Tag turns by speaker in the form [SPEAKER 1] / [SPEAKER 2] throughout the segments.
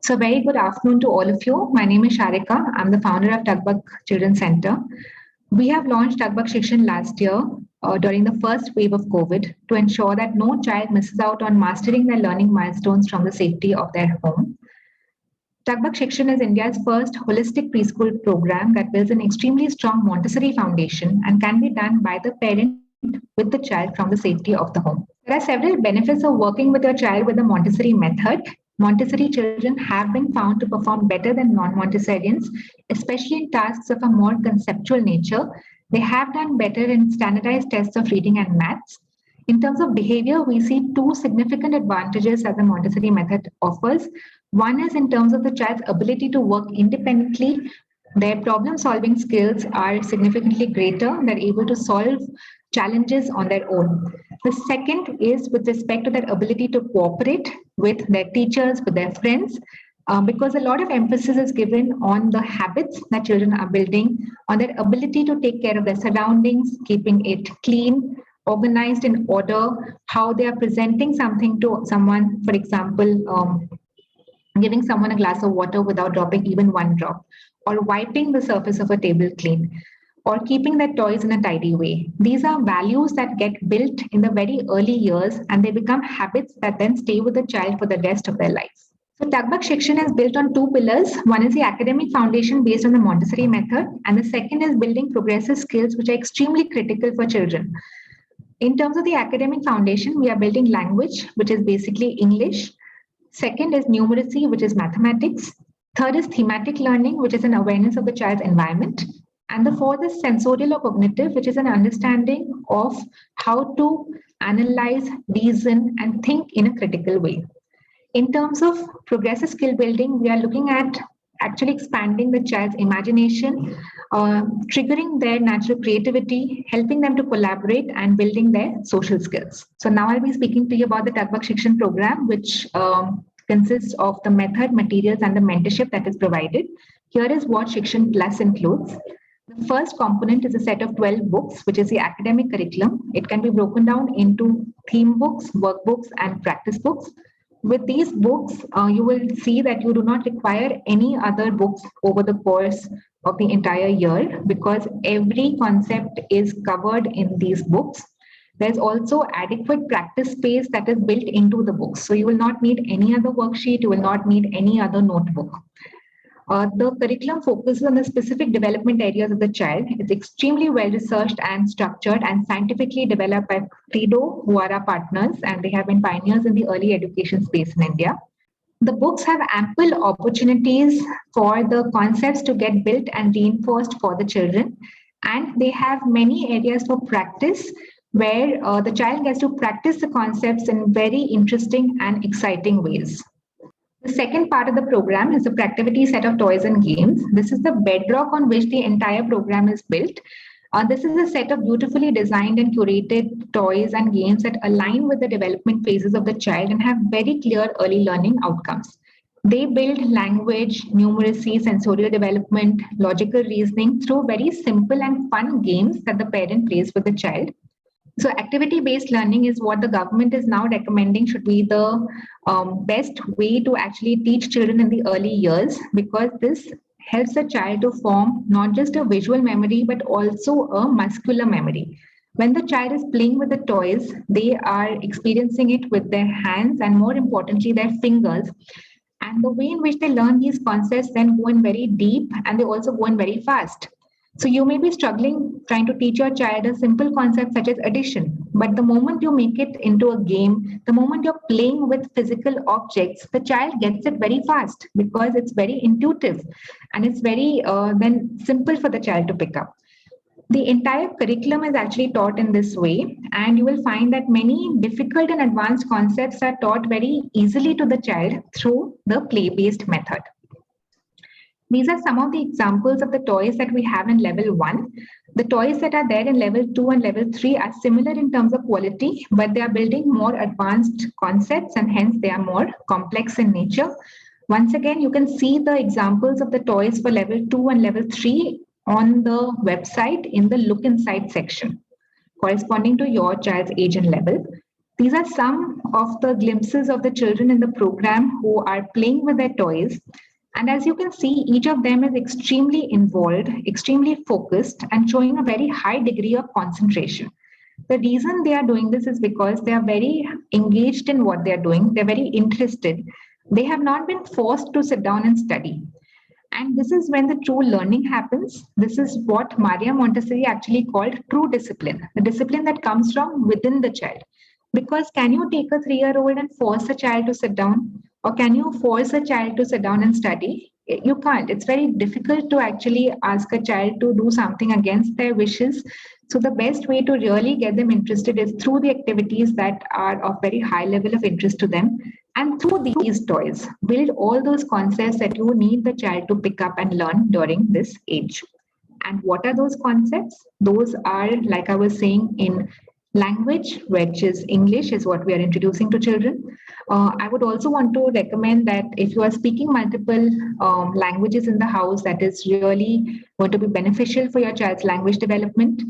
[SPEAKER 1] So, very good afternoon to all of you. My name is Sharika. I'm the founder of Tugbug Children's Center. We have launched Tugbug Shikshan last year during the first wave of COVID to ensure that no child misses out on mastering their learning milestones from the safety of their home. Tugbug Shikshan is India's first holistic preschool program that builds an extremely strong Montessori foundation and can be done by the parent with the child from the safety of the home. There are several benefits of working with your child with the Montessori method. Montessori children have been found to perform better than non Montessorians, especially in tasks of a more conceptual nature. They have done better in standardized tests of reading and maths. In terms of behavior, we see two significant advantages that the Montessori method offers. One is in terms of the child's ability to work independently. Their problem solving skills are significantly greater. They're able to solve challenges on their own. The second is with respect to their ability to cooperate with their teachers, with their friends, because a lot of emphasis is given on the habits that children are building, on their ability to take care of their surroundings, keeping it clean, organized in order, how they are presenting something to someone, for example, giving someone a glass of water without dropping even one drop, or wiping the surface of a table clean, or keeping their toys in a tidy way. These are values that get built in the very early years and they become habits that then stay with the child for the rest of their life. So Tugbug Shikshan is built on two pillars. One is the academic foundation based on the Montessori method, and the second is building progressive skills which are extremely critical for children. In terms of the academic foundation, we are building language, which is basically English. Second is numeracy, which is mathematics. Third is thematic learning, which is an awareness of the child's environment. And the fourth is sensorial or cognitive, which is an understanding of how to analyze, reason, and think in a critical way. In terms of progressive skill building, we are looking at actually expanding the child's imagination, triggering their natural creativity, helping them to collaborate, and building their social skills. So now I'll be speaking to you about the Tugbug Shikshan program, which consists of the method, materials, and the mentorship that is provided. Here is what Shikshan Plus includes. The first component is a set of 12 books, which is the academic curriculum. It can be broken down into theme books, workbooks, and practice books. With these books, you will see that you do not require any other books over the course of the entire year because every concept is covered in these books. There's also adequate practice space that is built into the books. So you will not need any other worksheet, you will not need any other notebook. The curriculum focuses on the specific development areas of the child. It's extremely well researched and structured and scientifically developed by Credo, who are our partners, and they have been pioneers in the early education space in India. The books have ample opportunities for the concepts to get built and reinforced for the children, and they have many areas for practice where the child gets to practice the concepts in very interesting and exciting ways. The second part of the program is the Practivity set of toys and games. This is the bedrock on which the entire program is built. This is a set of beautifully designed and curated toys and games that align with the development phases of the child and have very clear early learning outcomes. They build language, numeracy, sensorial development, logical reasoning through very simple and fun games that the parent plays with the child. So activity-based learning is what the government is now recommending should be the best way to actually teach children in the early years, because this helps a child to form not just a visual memory, but also a muscular memory. When the child is playing with the toys, they are experiencing it with their hands and more importantly, their fingers. And the way in which they learn these concepts then go in very deep and they also go in very fast. So you may be struggling trying to teach your child a simple concept such as addition, but the moment you make it into a game, the moment you're playing with physical objects, the child gets it very fast because it's very intuitive and it's very then simple for the child to pick up. The entire curriculum is actually taught in this way, and you will find that many difficult and advanced concepts are taught very easily to the child through the play-based method. These are some of the examples of the toys that we have in level 1. The toys that are there in level 2 and level 3 are similar in terms of quality, but they are building more advanced concepts and hence they are more complex in nature. Once again, you can see the examples of the toys for level 2 and level 3 on the website in the Look Inside section, corresponding to your child's age and level. These are some of the glimpses of the children in the program who are playing with their toys. And as you can see, each of them is extremely involved, extremely focused, and showing a very high degree of concentration. The reason they are doing this is because they are very engaged in what they are doing. They're very interested. They have not been forced to sit down and study. And this is when the true learning happens. This is what Maria Montessori actually called true discipline, the discipline that comes from within the child. Because can you take a 3-year-old and force a child to sit down? Or can you force a child to sit down and study? You can't. It's very difficult to actually ask a child to do something against their wishes. So the best way to really get them interested is through the activities that are of very high level of interest to them. And through these toys, build all those concepts that you need the child to pick up and learn during this age. And what are those concepts? Those are, like I was saying, in language, which is English, is what we are introducing to children. I would also want to recommend that if you are speaking multiple languages in the house, that is really going to be beneficial for your child's language development.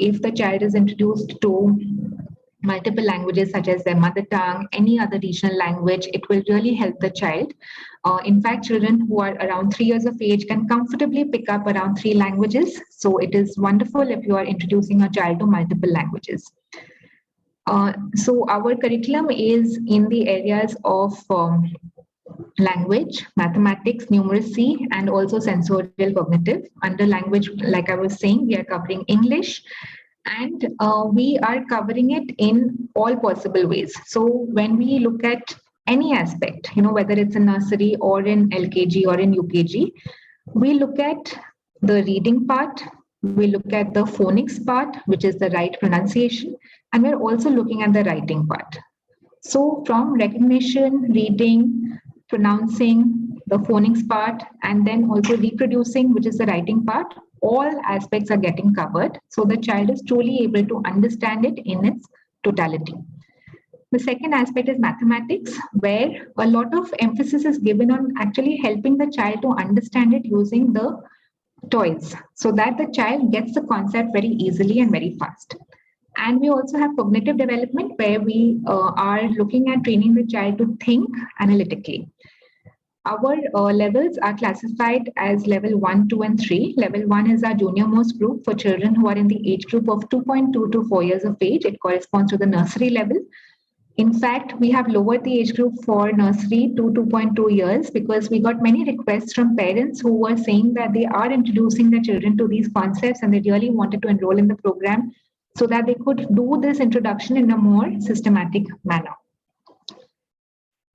[SPEAKER 1] If the child is introduced to multiple languages such as their mother tongue, any other regional language, it will really help the child. In fact, children who are around 3 years of age can comfortably pick up around 3 languages. So it is wonderful if you are introducing a child to multiple languages. So our curriculum is in the areas of language, mathematics, numeracy, and also sensorial cognitive. Under language, like I was saying, we are covering English, and we are covering it in all possible ways. So when we look at any aspect, whether it's in nursery or in LKG or in UKG, we look at the reading part, we look at the phonics part, which is the right pronunciation, and we're also looking at the writing part. So from recognition, reading, pronouncing, the phonics part, and then also reproducing, which is the writing part, all aspects are getting covered. So the child is truly able to understand it in its totality. The second aspect is mathematics, where a lot of emphasis is given on actually helping the child to understand it using the toys, so that the child gets the concept very easily and very fast. And we also have cognitive development, where we are looking at training the child to think analytically. Our levels are classified as level 1, 2, and 3. Level 1 is our junior most group for children who are in the age group of 2.2 to 4 years of age. It corresponds to the nursery level. In fact, we have lowered the age group for nursery to 2.2 years because we got many requests from parents who were saying that they are introducing their children to these concepts and they really wanted to enroll in the program so that they could do this introduction in a more systematic manner.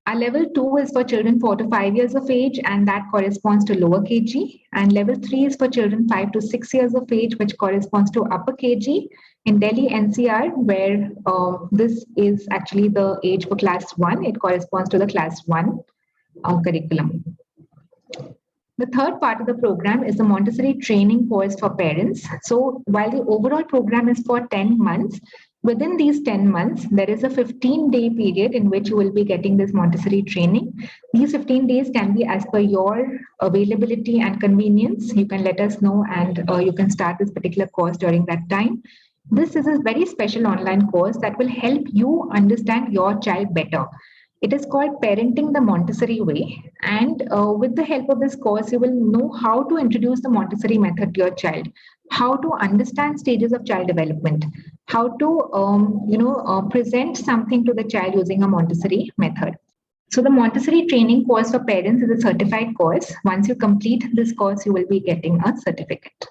[SPEAKER 1] Our level 2 is for children 4 to 5 years of age, and that corresponds to lower KG. And level 3 is for children 5 to 6 years of age, which corresponds to upper KG. In Delhi NCR, where this is actually the age for class 1, it corresponds to the class 1 curriculum. The third part of the program is the Montessori training course for parents. So while the overall program is for 10 months, within these 10 months, there is a 15-day period in which you will be getting this Montessori training. These 15 days can be as per your availability and convenience. You can let us know and you can start this particular course during that time. This is a very special online course that will help you understand your child better. It is called Parenting the Montessori Way. And with the help of this course, you will know how to introduce the Montessori method to your child, how to understand stages of child development, how to present something to the child using a Montessori method. So the Montessori training course for parents is a certified course. Once you complete this course, you will be getting a certificate.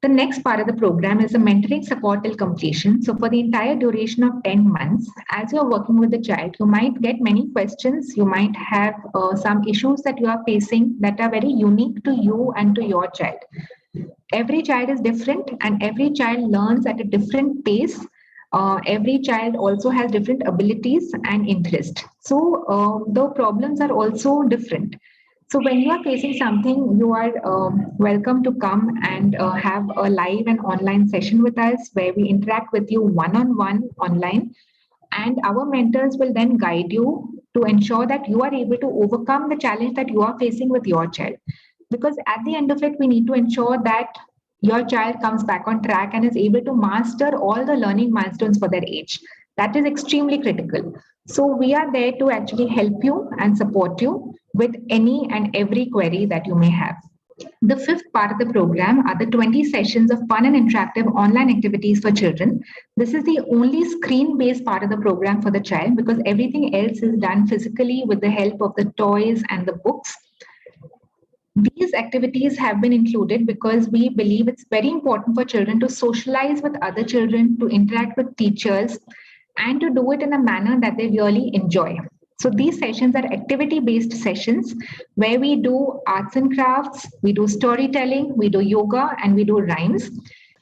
[SPEAKER 1] The next part of the program is the mentoring support till completion. So for the entire duration of 10 months, as you're working with the child, you might get many questions. You might have some issues that you are facing that are very unique to you and to your child. Every child is different and every child learns at a different pace. Every child also has different abilities and interest. So the problems are also different. So when you are facing something, you are welcome to come and have a live and online session with us where we interact with you one-on-one online. And our mentors will then guide you to ensure that you are able to overcome the challenge that you are facing with your child. Because at the end of it, we need to ensure that your child comes back on track and is able to master all the learning milestones for their age. That is extremely critical. So we are there to actually help you and support you with any and every query that you may have. The fifth part of the program are the 20 sessions of fun and interactive online activities for children. This is the only screen based part of the program for the child because everything else is done physically with the help of the toys and the books. These activities have been included because we believe it's very important for children to socialize with other children, to interact with teachers, and to do it in a manner that they really enjoy. So these sessions are activity-based sessions where we do arts and crafts, we do storytelling, we do yoga, and we do rhymes.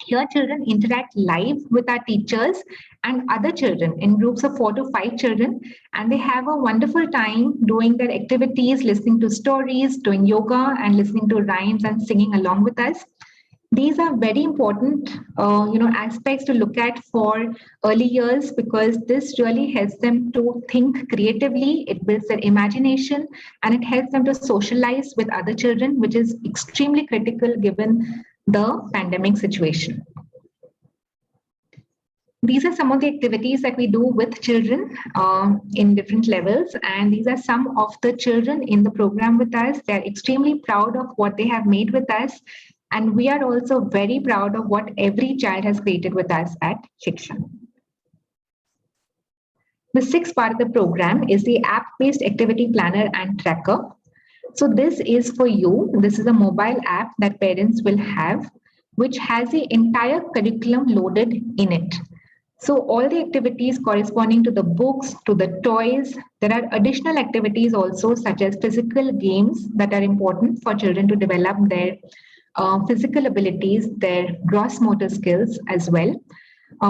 [SPEAKER 1] Here, children interact live with our teachers and other children in groups of 4 to 5 children, and they have a wonderful time doing their activities, listening to stories, doing yoga, and listening to rhymes and singing along with us. These are very important, aspects to look at for early years because this really helps them to think creatively. It builds their imagination and it helps them to socialize with other children, which is extremely critical given the pandemic situation. These are some of the activities that we do with children in different levels, and these are some of the children in the program with us. They're extremely proud of what they have made with us, and we are also very proud of what every child has created with us at Shikshan. The sixth part of the program is the app-based activity planner and tracker. So this is for you. This is a mobile app that parents will have, which has the entire curriculum loaded in it. So all the activities corresponding to the books, to the toys, there are additional activities also such as physical games that are important for children to develop their physical abilities, their gross motor skills as well.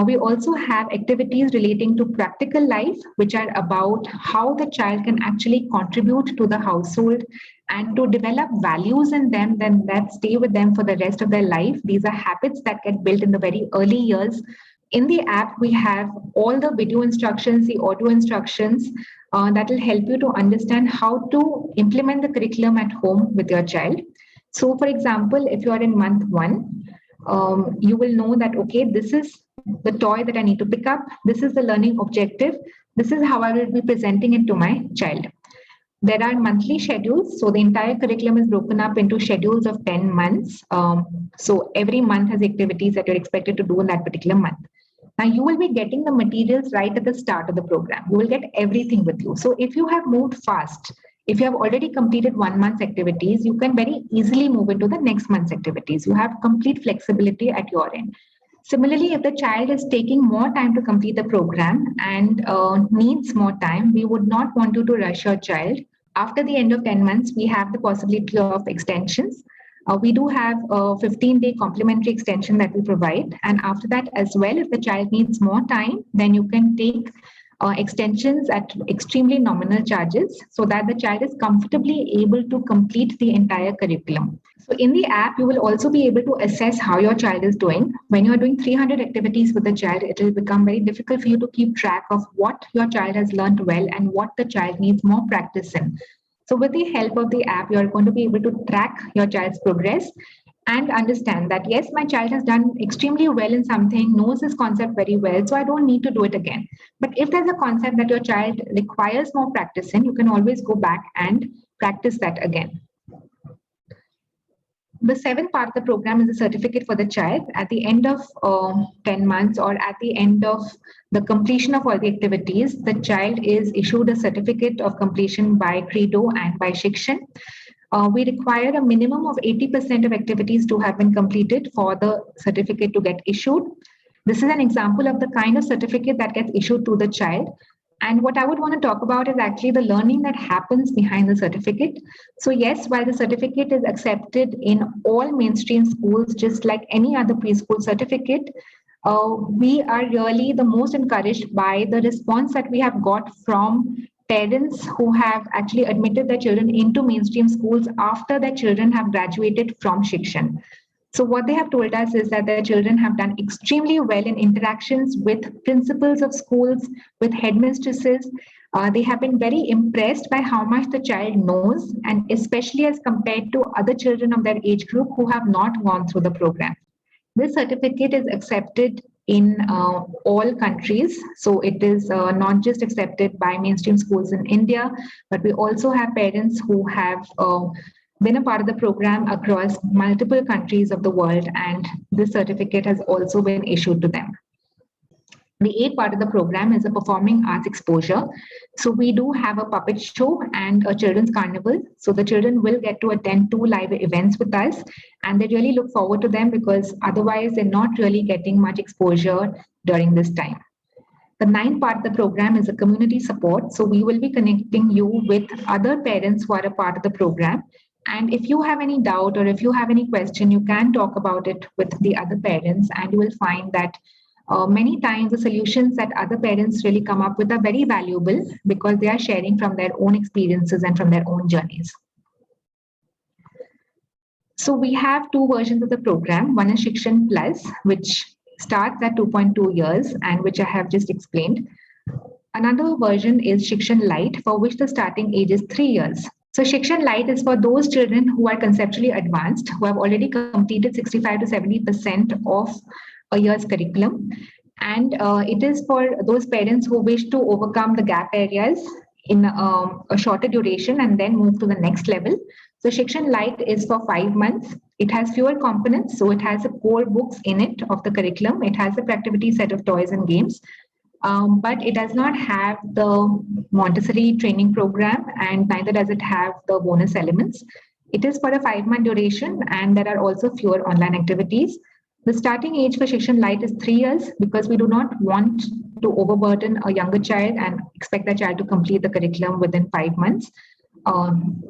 [SPEAKER 1] We also have activities relating to practical life, which are about how the child can actually contribute to the household and to develop values in them then that stay with them for the rest of their life. These are habits that get built in the very early years. In the app, we have all the video instructions, the audio instructions that will help you to understand how to implement the curriculum at home with your child. So, for example, if you are in month 1, you will know that, okay, this is the toy that I need to pick up. This is the learning objective. This is how I will be presenting it to my child. There are monthly schedules. So the entire curriculum is broken up into schedules of 10 months. So every month has activities that you're expected to do in that particular month. Now you will be getting the materials right at the start of the program. You will get everything with you. So if you have moved fast, if you have already completed 1 month's activities, you can very easily move into the next month's activities. You have complete flexibility at your end. Similarly, if the child is taking more time to complete the program and needs more time, we would not want you to rush your child. After the end of 10 months, we have the possibility of extensions. We do have a 15-day complimentary extension that we provide. And after that as well, if the child needs more time, then you can take extensions at extremely nominal charges so that the child is comfortably able to complete the entire curriculum. So in the app, you will also be able to assess how your child is doing. When you are doing 300 activities with the child, it will become very difficult for you to keep track of what your child has learned well and what the child needs more practice in. So with the help of the app, you are going to be able to track your child's progress and understand that, yes, my child has done extremely well in something, knows this concept very well, so I don't need to do it again. But if there's a concept that your child requires more practice in, you can always go back and practice that again. The seventh part of the program is a certificate for the child. At the end of 10 months or at the end of the completion of all the activities, the child is issued a certificate of completion by Credo and by Shikshan. We require a minimum of 80% of activities to have been completed for the certificate to get issued. This is an example of the kind of certificate that gets issued to the child. And what I would want to talk about is actually the learning that happens behind the certificate. So yes, while the certificate is accepted in all mainstream schools, just like any other preschool certificate, we are really the most encouraged by the response that we have got from parents who have actually admitted their children into mainstream schools after their children have graduated from Shikshan. So what they have told us is that their children have done extremely well in interactions with principals of schools, with headmistresses. They have been very impressed by how much the child knows, and especially as compared to other children of their age group who have not gone through the program. This certificate is accepted in all countries. So it is not just accepted by mainstream schools in India, but we also have parents who have been a part of the program across multiple countries of the world, and this certificate has also been issued to them. The eighth part of the program is a performing arts exposure. So we do have a puppet show and a children's carnival. So the children will get to attend two live events with us, and they really look forward to them because otherwise they're not really getting much exposure during this time. The ninth part of the program is a community support. So we will be connecting you with other parents who are a part of the program. And if you have any doubt or if you have any question, you can talk about it with the other parents, and you will find that many times the solutions that other parents really come up with are very valuable because they are sharing from their own experiences and from their own journeys. So we have two versions of the program. One is Shikshan Plus, which starts at 2.2 years and which I have just explained. Another version is Shikshan Light, for which the starting age is 3 years. So Shikshan Light is for those children who are conceptually advanced, who have already completed 65 to 70% of a year's curriculum. And it is for those parents who wish to overcome the gap areas in a shorter duration and then move to the next level. So Shikshan Light is for 5 months. It has fewer components, so it has the core books in it of the curriculum. It has a Practivity set of toys and games. But it does not have the Montessori training program, and neither does it have the bonus elements. It is for a 5-month duration, and there are also fewer online activities. The starting age for Shikshan Light is 3 years because we do not want to overburden a younger child and expect the child to complete the curriculum within 5 months.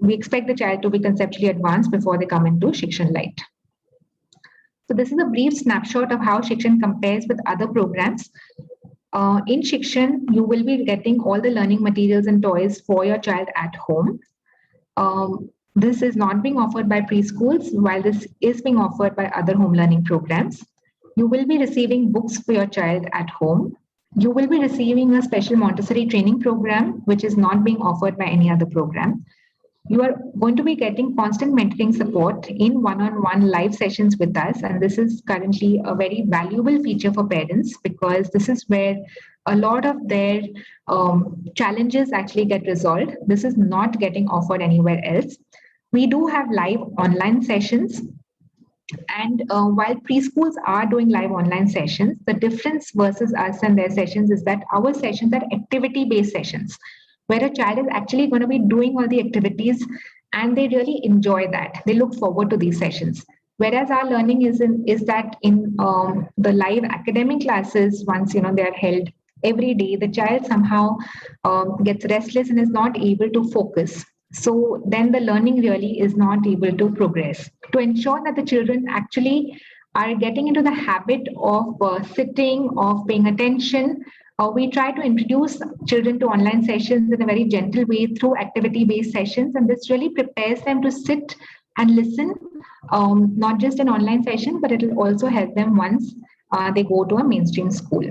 [SPEAKER 1] We expect the child to be conceptually advanced before they come into Shikshan Light. So this is a brief snapshot of how Shikshan compares with other programs. In Shikshan, you will be getting all the learning materials and toys for your child at home. This is not being offered by preschools, while this is being offered by other home learning programs. You will be receiving books for your child at home. You will be receiving a special Montessori training program, which is not being offered by any other program. You are going to be getting constant mentoring support in one-on-one live sessions with us. And this is currently a very valuable feature for parents because this is where a lot of their challenges actually get resolved. This is not getting offered anywhere else. We do have live online sessions. And while preschools are doing live online sessions, the difference versus us and their sessions is that our sessions are activity-based sessions, where a child is actually going to be doing all the activities and they really enjoy that. They look forward to these sessions. Whereas our learning is that in the live academic classes, once they are held every day, the child somehow gets restless and is not able to focus. So then the learning really is not able to progress. To ensure that the children actually are getting into the habit of sitting, of paying attention, we try to introduce children to online sessions in a very gentle way through activity-based sessions, and this really prepares them to sit and listen, not just an online session, but it will also help them once they go to a mainstream school.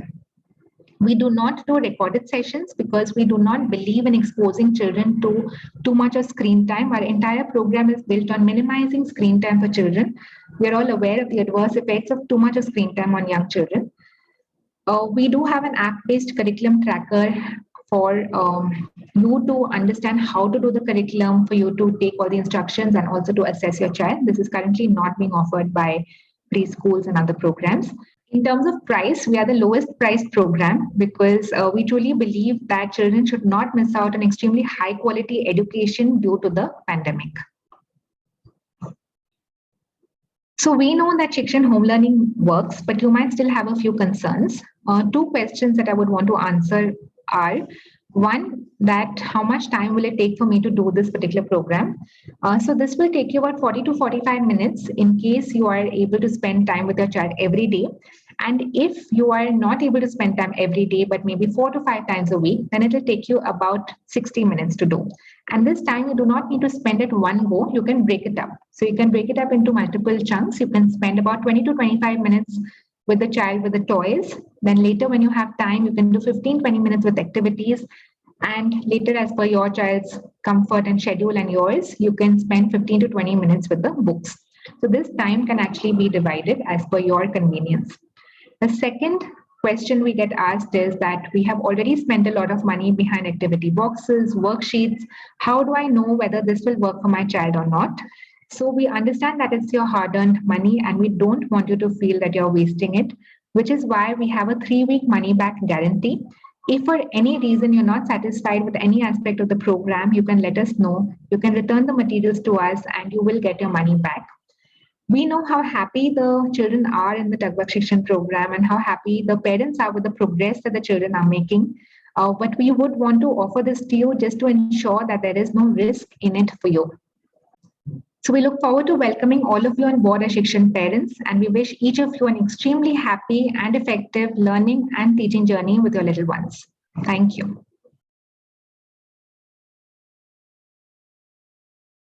[SPEAKER 1] We do not do recorded sessions because we do not believe in exposing children to too much of screen time. Our entire program is built on minimizing screen time for children. We are all aware of the adverse effects of too much of screen time on young children. We do have an app-based curriculum tracker for you to understand how to do the curriculum, for you to take all the instructions and also to assess your child. This is currently not being offered by preschools and other programs. In terms of price, we are the lowest priced program because we truly believe that children should not miss out on extremely high quality education due to the pandemic. So we know that Shikshan home learning works, but you might still have a few concerns. Two questions that I would want to answer are, one, that how much time will it take for me to do this particular program? So this will take you about 40 to 45 minutes in case you are able to spend time with your child every day. And if you are not able to spend time every day, but maybe 4 to 5 times a week, then it will take you about 60 minutes to do. And this time you do not need to spend it one go, you can break it up. So you can break it up into multiple chunks. You can spend about 20 to 25 minutes with the child with the toys. Then later when you have time, you can do 15-20 minutes with activities. And later, as per your child's comfort and schedule and yours, you can spend 15 to 20 minutes with the books. So this time can actually be divided as per your convenience. The second question we get asked is that we have already spent a lot of money behind activity boxes, worksheets. How do I know whether this will work for my child or not? So we understand that it's your hard earned money and we don't want you to feel that you're wasting it, which is why we have a 3-week money back guarantee. If for any reason you're not satisfied with any aspect of the program, you can let us know. You can return the materials to us and you will get your money back. We know how happy the children are in the Tugbug Shikshan program and how happy the parents are with the progress that the children are making. But we would want to offer this to you just to ensure that there is no risk in it for you. So we look forward to welcoming all of you on board as Shikshan parents, and we wish each of you an extremely happy and effective learning and teaching journey with your little ones. Thank you.